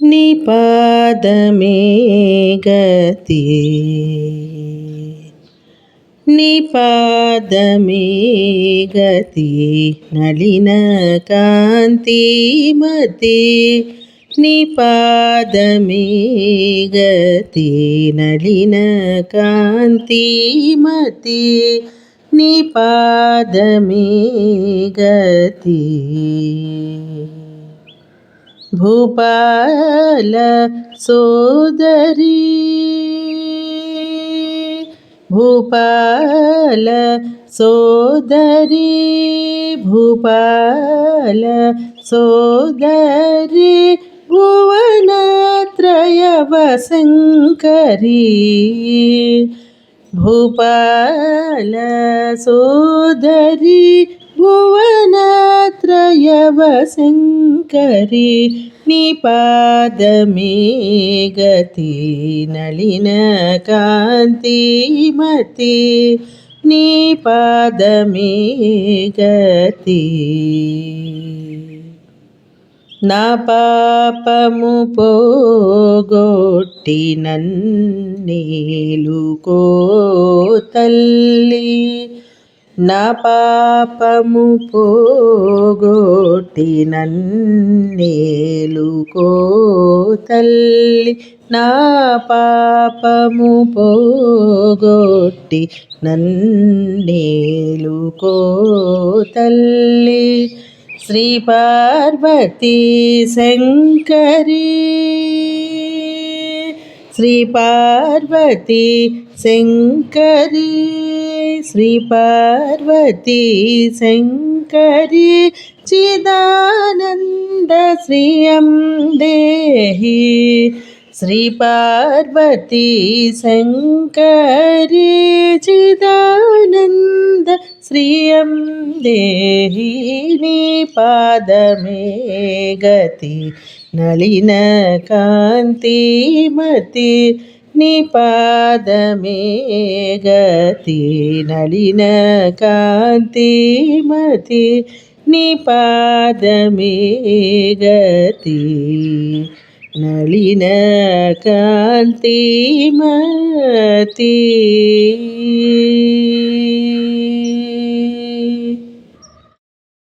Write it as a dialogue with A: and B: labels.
A: నిపాదమే గతి నిపాదమే గతి నళిన కాంతి మతి నిపాదమే గతి నళిన కాంతి మతి నిపాదమే గతి భూపాల సోదరి భూపాల సోదరి భూపాల సోదరి భువనత్రయ వశంకరి భూపాల సోదరి భువనత్రయ వశంకరి నిపాదమే గతి నళిన కాంతి మతి నిపాదమే గతి నా పాపము పోగొట్టి నన్నేలుకో తల్లి నా పాపము పోగొట్టి నన్నేలుకో తల్లి నా పాపము పోగొట్టి నన్నేలుకో తల్లి శ్రీ పార్వతీ శంకరి శ్రీ పార్వతీ శంకరి శ్రీ పార్వతీ శంకరి చిదానంద శ్రియం దేహి శ్రీ పార్వతీ శంకరి చిదానంద శ్రియం దేహి నిపాదమే గతి నళిన కాంతి మతి నిపాదమే గతి నళిన కాంతి మతి నిపాదమే గతి నళిన కాంతి మతి